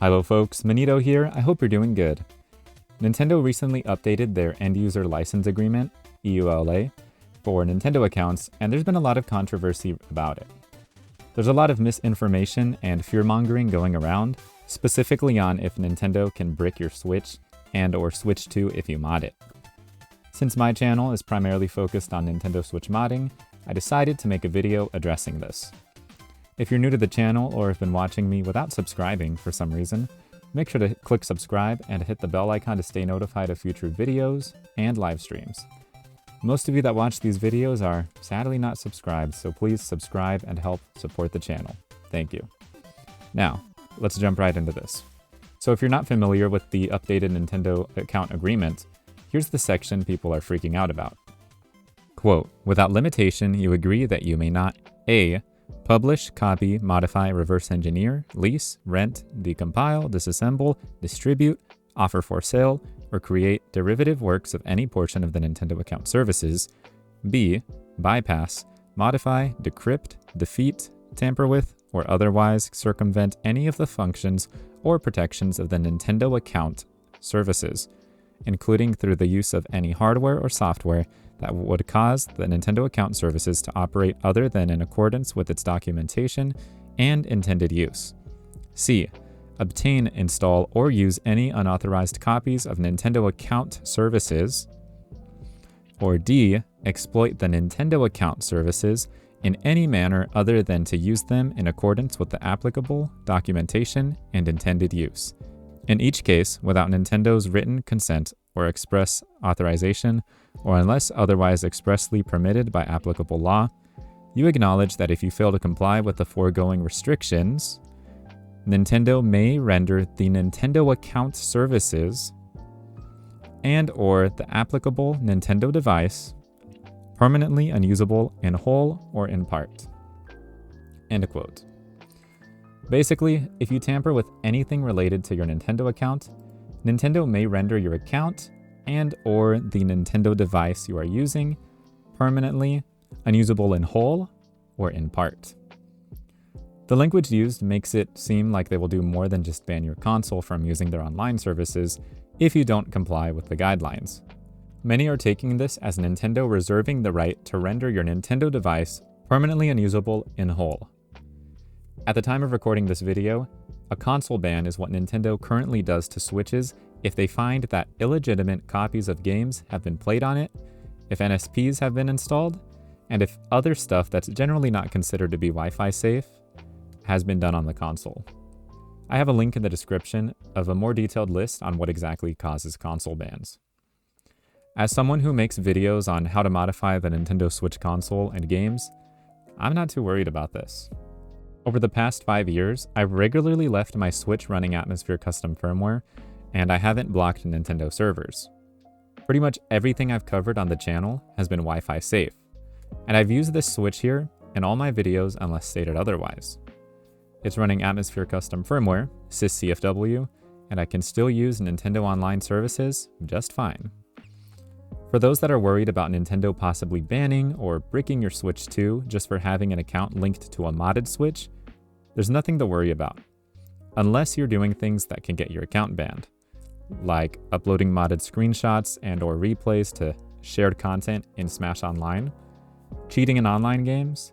Hello folks, Manito here, I hope you're doing good. Nintendo recently updated their End User License Agreement, EULA, for Nintendo accounts, and there's been a lot of controversy about it. There's a lot of misinformation and fear-mongering going around, specifically on if Nintendo can brick your Switch and/or Switch 2 if you mod it. Since my channel is primarily focused on Nintendo Switch modding, I decided to make a video addressing this. If you're new to the channel or have been watching me without subscribing for some reason, make sure to click subscribe and hit the bell icon to stay notified of future videos and live streams. Most of you that watch these videos are sadly not subscribed, so please subscribe and help support the channel. Thank you. Now, let's jump right into this. So if you're not familiar with the updated Nintendo Account Agreement, here's the section people are freaking out about. Quote, without limitation, you agree that you may not A. Publish, copy, modify, reverse engineer, lease, rent, decompile, disassemble, distribute, offer for sale, or create derivative works of any portion of the Nintendo Account services. B. Bypass, modify, decrypt, defeat, tamper with, or otherwise circumvent any of the functions or protections of the Nintendo Account services, including through the use of any hardware or software that would cause the Nintendo Account services to operate other than in accordance with its documentation and intended use. C. Obtain, install, or use any unauthorized copies of Nintendo Account services. Or D. Exploit the Nintendo Account services in any manner other than to use them in accordance with the applicable documentation and intended use. In each case, without Nintendo's written consent or express authorization, or unless otherwise expressly permitted by applicable law, you acknowledge that if you fail to comply with the foregoing restrictions, Nintendo may render the Nintendo Account services and/or the applicable Nintendo device permanently unusable in whole or in part. End quote. Basically, if you tamper with anything related to your Nintendo account, Nintendo may render your account and/or the Nintendo device you are using permanently unusable in whole or in part. The language used makes it seem like they will do more than just ban your console from using their online services if you don't comply with the guidelines. Many are taking this as Nintendo reserving the right to render your Nintendo device permanently unusable in whole. At the time of recording this video, a console ban is what Nintendo currently does to Switches if they find that illegitimate copies of games have been played on it, if NSPs have been installed, and if other stuff that's generally not considered to be Wi-Fi safe has been done on the console. I have a link in the description of a more detailed list on what exactly causes console bans. As someone who makes videos on how to modify the Nintendo Switch console and games, I'm not too worried about this. Over the past 5 years, I've regularly left my Switch running Atmosphere custom firmware, and I haven't blocked Nintendo servers. Pretty much everything I've covered on the channel has been Wi-Fi safe, and I've used this Switch here in all my videos unless stated otherwise. It's running Atmosphere custom firmware, syscfw, and I can still use Nintendo Online services just fine. For those that are worried about Nintendo possibly banning or bricking your Switch 2 just for having an account linked to a modded Switch, there's nothing to worry about, unless you're doing things that can get your account banned, like uploading modded screenshots and/or replays to shared content in Smash Online, cheating in online games,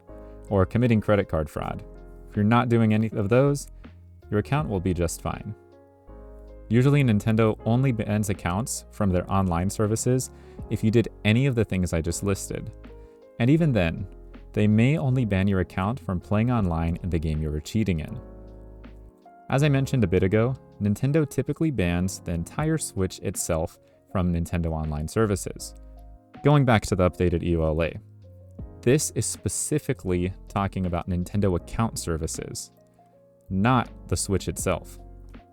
or committing credit card fraud. If you're not doing any of those, your account will be just fine. Usually Nintendo only bans accounts from their online services if you did any of the things I just listed. And even then, they may only ban your account from playing online in the game you were cheating in. As I mentioned a bit ago, Nintendo typically bans the entire Switch itself from Nintendo Online services. Going back to the updated EULA, this is specifically talking about Nintendo Account services, not the Switch itself.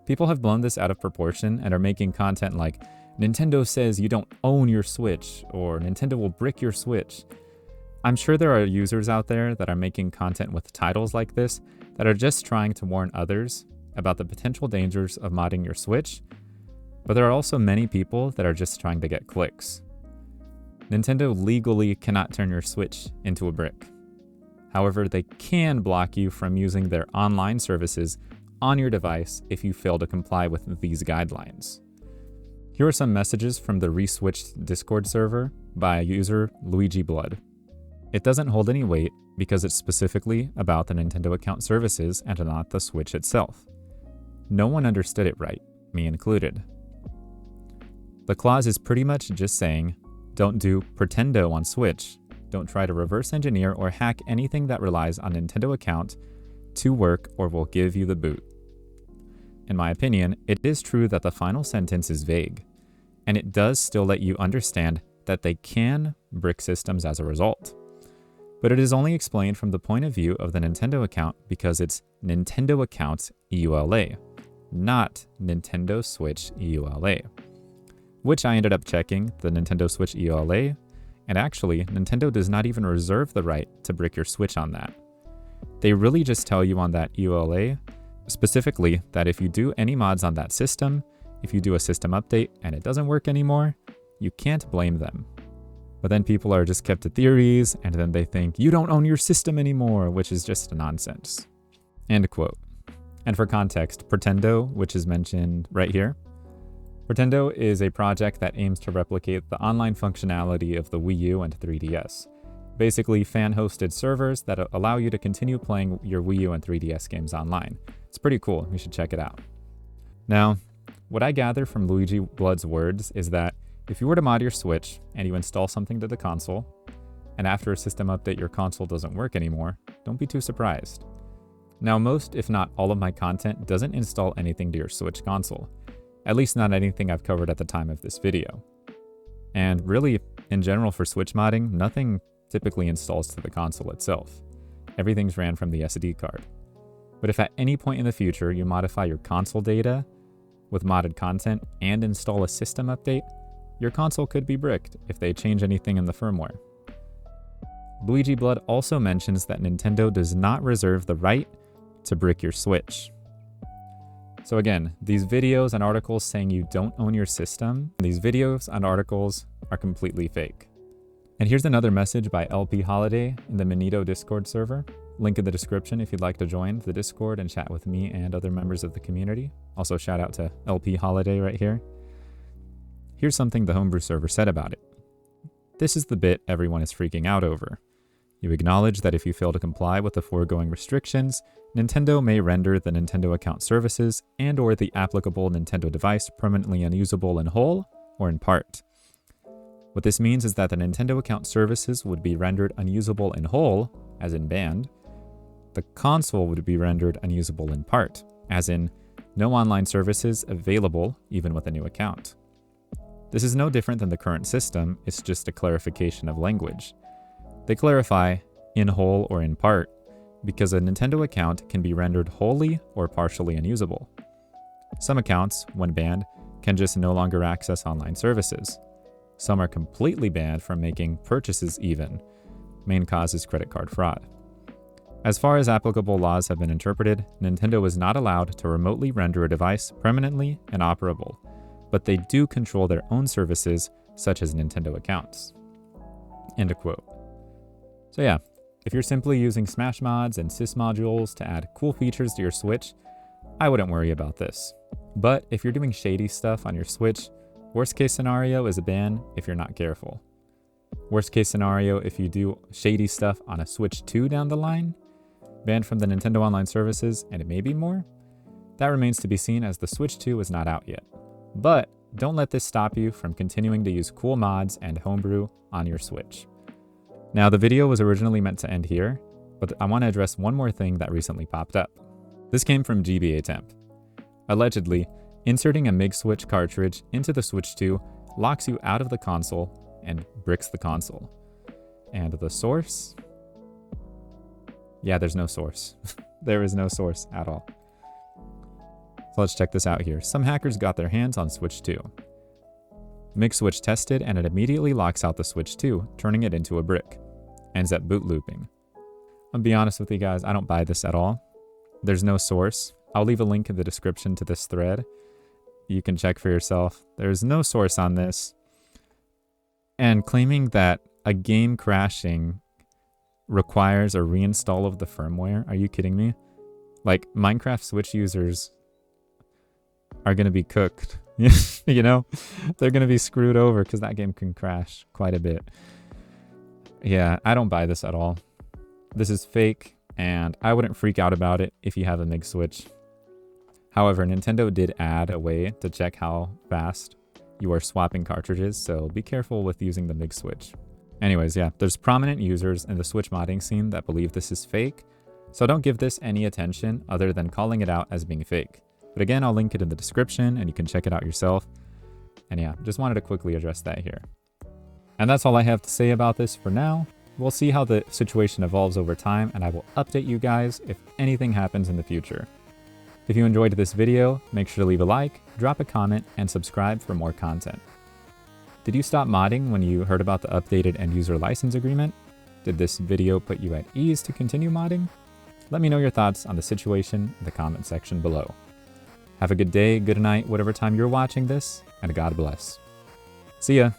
People have blown this out of proportion and are making content like, Nintendo says you don't own your Switch, or Nintendo will brick your Switch. I'm sure there are users out there that are making content with titles like this that are just trying to warn others about the potential dangers of modding your Switch, but there are also many people that are just trying to get clicks. Nintendo legally cannot turn your Switch into a brick. However, they can block you from using their online services on your device if you fail to comply with these guidelines. Here are some messages from the ReSwitched Discord server by user Luigi Blood. It doesn't hold any weight because it's specifically about the Nintendo Account services and not the Switch itself. No one understood it right, me included. The clause is pretty much just saying, don't do pretendo on Switch. Don't try to reverse engineer or hack anything that relies on Nintendo Account to work or will give you the boot. In my opinion, it is true that the final sentence is vague, and it does still let you understand that they can brick systems as a result. But it is only explained from the point of view of the Nintendo Account because it's Nintendo Account EULA, not Nintendo Switch EULA. Which I ended up checking the Nintendo Switch EULA, and actually, Nintendo does not even reserve the right to brick your Switch on that. They really just tell you on that EULA, specifically that if you do any mods on that system, if you do a system update and it doesn't work anymore, you can't blame them. But then people are just kept to theories, and then they think, you don't own your system anymore, which is just nonsense. End quote. And for context, Pretendo, which is mentioned right here, Pretendo is a project that aims to replicate the online functionality of the Wii U and 3DS. Basically, fan-hosted servers that allow you to continue playing your Wii U and 3DS games online. It's pretty cool, you should check it out. Now, what I gather from Luigi Blood's words is that if you were to mod your Switch and you install something to the console, and after a system update your console doesn't work anymore, don't be too surprised. Now, most, if not all of my content doesn't install anything to your Switch console. At least not anything I've covered at the time of this video. And really, in general for Switch modding, nothing typically installs to the console itself. Everything's ran from the SD card. But if at any point in the future you modify your console data with modded content and install a system update, your console could be bricked if they change anything in the firmware. Luigi Blood also mentions that Nintendo does not reserve the right to brick your Switch. So again, these videos and articles saying you don't own your system, these videos and articles are completely fake. And here's another message by LP Holiday in the Manito Discord server. Link in the description if you'd like to join the Discord and chat with me and other members of the community. Also shout out to LP Holiday right here. Here's something the homebrew server said about it. This is the bit everyone is freaking out over. You acknowledge that if you fail to comply with the foregoing restrictions, Nintendo may render the Nintendo Account services and/or the applicable Nintendo device permanently unusable in whole or in part. What this means is that the Nintendo Account services would be rendered unusable in whole, as in banned. The console would be rendered unusable in part, as in no online services available even with a new account. This is no different than the current system, it's just a clarification of language. They clarify in whole or in part because a Nintendo account can be rendered wholly or partially unusable. Some accounts, when banned, can just no longer access online services. Some are completely banned from making purchases even. Main cause is credit card fraud. As far as applicable laws have been interpreted, Nintendo is not allowed to remotely render a device permanently inoperable, but they do control their own services, such as Nintendo accounts. End quote. So yeah, if you're simply using Smash mods and sys modules to add cool features to your Switch, I wouldn't worry about this. But if you're doing shady stuff on your Switch, worst case scenario is a ban if you're not careful. Worst case scenario if you do shady stuff on a Switch 2 down the line, banned from the Nintendo Online services, and it may be more. That remains to be seen as the Switch 2 is not out yet. But don't let this stop you from continuing to use cool mods and homebrew on your Switch. Now, the video was originally meant to end here, but I want to address one more thing that recently popped up. This came from GBATemp. Allegedly, inserting a Mig Switch cartridge into the Switch 2 locks you out of the console and bricks the console. And the source? Yeah, there's no source. There is no source at all. So let's check this out here. Some hackers got their hands on Switch 2. Mig Switch tested and it immediately locks out the Switch 2, turning it into a brick. Ends up boot looping. I'll be honest with you guys, I don't buy this at all. There's no source. I'll leave a link in the description to this thread. You can check for yourself. There's no source on this. And claiming that a game crashing requires a reinstall of the firmware, are you kidding me? Like, Minecraft Switch users are going to be cooked. You know? They're going to be screwed over because that game can crash quite a bit. Yeah, I don't buy this at all. This is fake, and I wouldn't freak out about it if you have a Mig Switch. However, Nintendo did add a way to check how fast you are swapping cartridges, so be careful with using the Mig Switch. Anyways, yeah, there's prominent users in the Switch modding scene that believe this is fake, so don't give this any attention other than calling it out as being fake. But again, I'll link it in the description and you can check it out yourself. And yeah, just wanted to quickly address that here. And that's all I have to say about this for now. We'll see how the situation evolves over time, and I will update you guys if anything happens in the future. If you enjoyed this video, make sure to leave a like, drop a comment, and subscribe for more content. Did you stop modding when you heard about the updated end user license agreement? Did this video put you at ease to continue modding? Let me know your thoughts on the situation in the comment section below. Have a good day, good night, whatever time you're watching this, and God bless. See ya!